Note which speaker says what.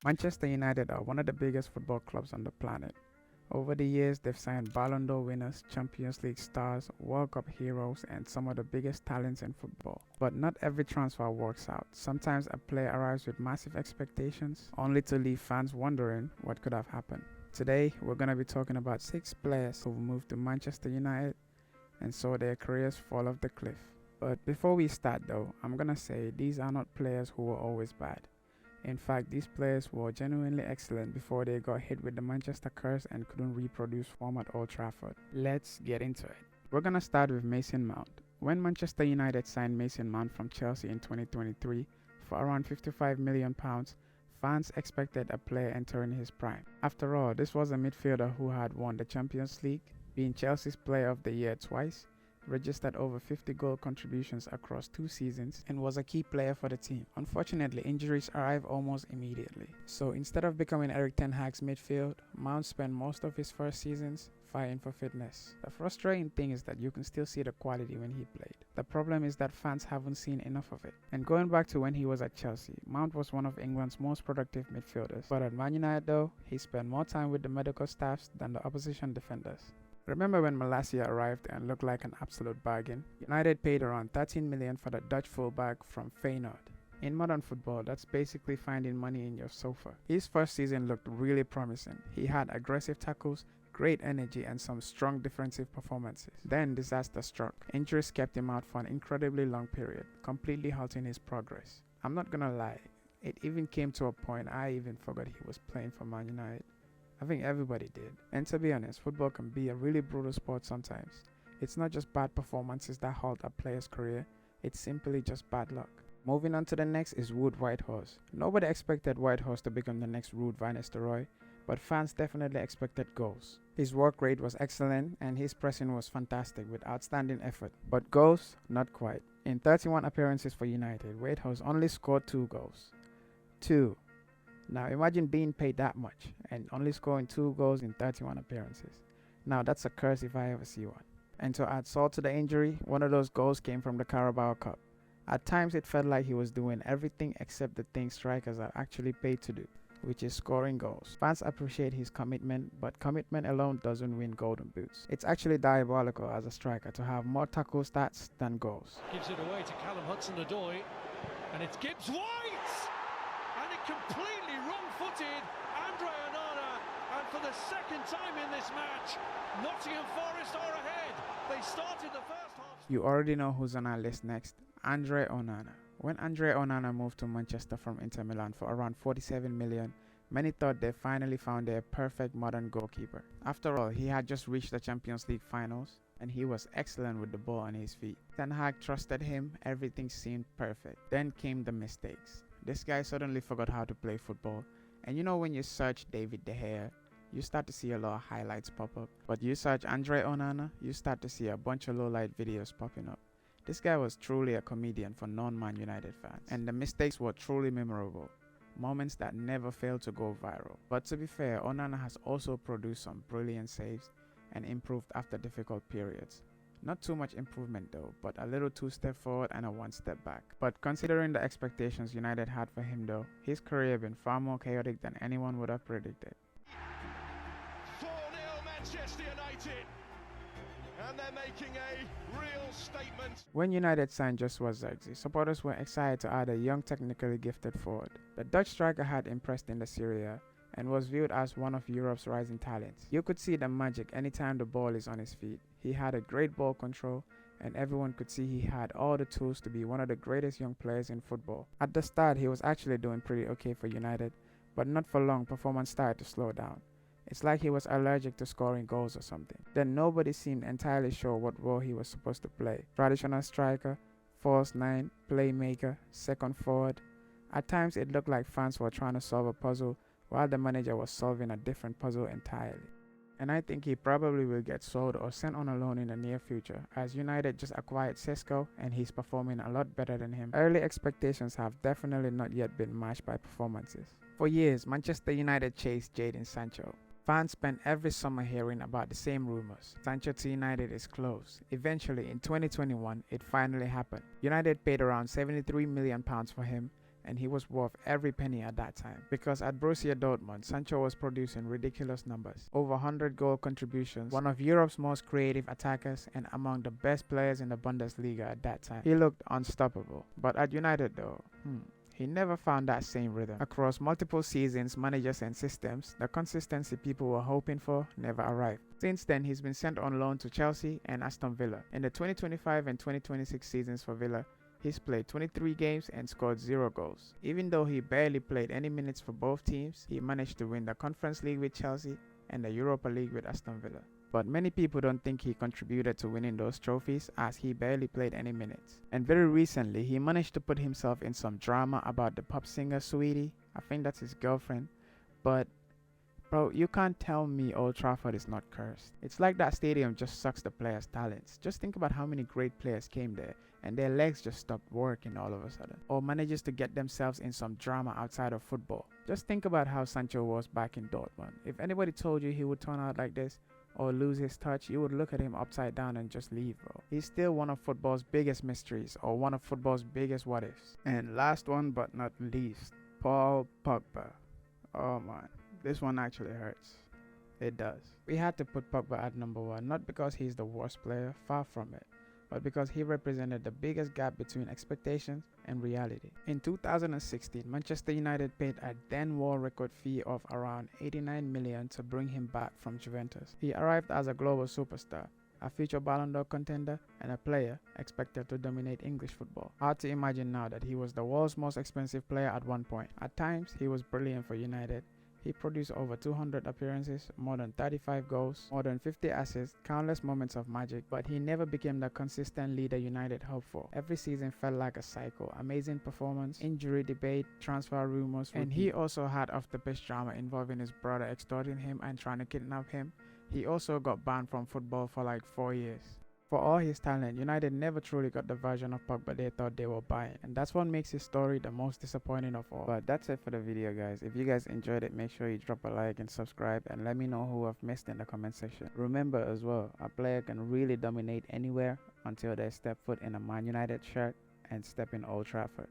Speaker 1: Manchester United are one of the biggest football clubs on the planet. Over the years, they've signed Ballon d'Or winners, Champions League stars, World Cup heroes, and some of the biggest talents in football. But not every transfer works out. Sometimes a player arrives with massive expectations, only to leave fans wondering what could have happened. Today, we're going to be talking about 6 players who moved to Manchester United and saw their careers fall off the cliff. But before we start though, I'm going to say these are not players who were always bad. In fact, these players were genuinely excellent before they got hit with the Manchester curse and couldn't reproduce form at Old Trafford. Let's get into it. We're gonna start with Mason Mount. When Manchester United signed Mason Mount from Chelsea in 2023 for around £55 million, fans expected a player entering his prime. After all, this was a midfielder who had won the Champions League, been Chelsea's Player of the Year twice, registered over 50 goal contributions across 2 seasons, and was a key player for the team. Unfortunately, injuries arrived almost immediately. So instead of becoming Erik ten Hag's midfield, Mount spent most of his first seasons fighting for fitness. The frustrating thing is that you can still see the quality when he played. The problem is that fans haven't seen enough of it. And going back to when he was at Chelsea, Mount was one of England's most productive midfielders. But at Man United though, he spent more time with the medical staffs than the opposition defenders. Remember when Malacia arrived and looked like an absolute bargain? United paid around 13 million for the Dutch fullback from Feyenoord. In modern football, that's basically finding money in your sofa. His first season looked really promising. He had aggressive tackles, great energy, and some strong defensive performances. Then disaster struck. Injuries kept him out for an incredibly long period, completely halting his progress. I'm not gonna lie, it even came to a point I even forgot he was playing for Man United. I think everybody did. And to be honest, football can be a really brutal sport sometimes. It's not just bad performances that halt a player's career, it's simply just bad luck. Moving on to the next is Wood Whitehorse. Nobody expected Whitehorse to become the next Ruud van Nistelrooy, but fans definitely expected goals. His work rate was excellent and his pressing was fantastic with outstanding effort. But goals, not quite. In 31 appearances for United, Whitehorse only scored 2 goals. 2. Now imagine being paid that much and only scoring 2 goals in 31 appearances. Now that's a curse if I ever see one. And to add salt to the injury, one of those goals came from the Carabao Cup. At times it felt like he was doing everything except the things strikers are actually paid to do, which is scoring goals. Fans appreciate his commitment, but commitment alone doesn't win golden boots. It's actually diabolical as a striker to have more tackle stats than goals.
Speaker 2: Gives it away to Callum Hudson-Odoi, and it's Gibbs White! And it completely wrong-footed Andre Onana, and for the second time in this match, Nottingham Forest are ahead. They started the first half.
Speaker 1: You already know who's on our list next, Andre Onana. When Andre Onana moved to Manchester from Inter Milan for around 47 million, many thought they finally found their perfect modern goalkeeper. After all, he had just reached the Champions League finals, and he was excellent with the ball on his feet. Ten Hag trusted him, everything seemed perfect. Then came the mistakes. This guy suddenly forgot how to play football, and you know when you search David De Gea, you start to see a lot of highlights pop up. But you search Andre Onana, you start to see a bunch of low-light videos popping up. This guy was truly a comedian for non-Man United fans, and the mistakes were truly memorable. Moments that never failed to go viral. But to be fair, Onana has also produced some brilliant saves and improved after difficult periods. Not too much improvement though, but a little 2-step forward and a 1-step back. But considering the expectations United had for him though, his career had been far more chaotic than anyone would have predicted.
Speaker 2: 4-0 Manchester United, and they're making a real statement.
Speaker 1: When United signed Joshua Zirkzee, supporters were excited to add a young technically gifted forward. The Dutch striker had impressed in the Serie A and was viewed as one of Europe's rising talents. You could see the magic anytime the ball is on his feet. He had a great ball control, and everyone could see he had all the tools to be one of the greatest young players in football. At the start, he was actually doing pretty okay for United, but not for long, performance started to slow down. It's like he was allergic to scoring goals or something. Then nobody seemed entirely sure what role he was supposed to play. Traditional striker, false 9, playmaker, second forward. At times it looked like fans were trying to solve a puzzle while the manager was solving a different puzzle entirely. And I think he probably will get sold or sent on a loan in the near future, as United just acquired Sesko and he's performing a lot better than him. Early expectations have definitely not yet been matched by performances. For years, Manchester United chased Jadon Sancho. Fans spent every summer hearing about the same rumors. Sancho to United is close. Eventually, in 2021, it finally happened. United paid around £73 million for him, and he was worth every penny at that time. Because at Borussia Dortmund, Sancho was producing ridiculous numbers. Over 100 goal contributions, one of Europe's most creative attackers, and among the best players in the Bundesliga at that time. He looked unstoppable. But at United though, he never found that same rhythm. Across multiple seasons, managers and systems, the consistency people were hoping for never arrived. Since then, he's been sent on loan to Chelsea and Aston Villa. In the 2025 and 2026 seasons for Villa, he's played 23 games and scored 0 goals. Even though he barely played any minutes for both teams, he managed to win the Conference League with Chelsea and the Europa League with Aston Villa. But many people don't think he contributed to winning those trophies as he barely played any minutes. And very recently, he managed to put himself in some drama about the pop singer Sweetie. I think that's his girlfriend. But bro, you can't tell me Old Trafford is not cursed. It's like that stadium just sucks the players' talents. Just think about how many great players came there and their legs just stopped working all of a sudden. Or manages to get themselves in some drama outside of football. Just think about how Sancho was back in Dortmund. If anybody told you he would turn out like this, or lose his touch, you would look at him upside down and just leave, bro. He's still one of football's biggest mysteries, or one of football's biggest what ifs. And last one but not least, Paul Pogba. Oh man, this one actually hurts. It does. We had to put Pogba at number 1, not because he's the worst player, far from it, but because he represented the biggest gap between expectations and reality. In 2016, Manchester United paid a then world record fee of around 89 million to bring him back from Juventus. He arrived as a global superstar, a future Ballon d'Or contender, and a player expected to dominate English football. Hard to imagine now that he was the world's most expensive player at one point. At times, he was brilliant for United. He produced over 200 appearances, more than 35 goals, more than 50 assists, countless moments of magic, but he never became the consistent leader United hoped for. Every season felt like a cycle. Amazing performance, injury debate, transfer rumors, and he also had off-the-pitch drama involving his brother extorting him and trying to kidnap him. He also got banned from football for like 4 years. For all his talent, United never truly got the version of Pogba they thought they were buying, and that's what makes his story the most disappointing of all. But that's it for the video, guys. If you guys enjoyed it, make sure you drop a like and subscribe, and let me know who I've missed in the comment section. Remember as well, a player can really dominate anywhere until they step foot in a Man United shirt and step in Old Trafford.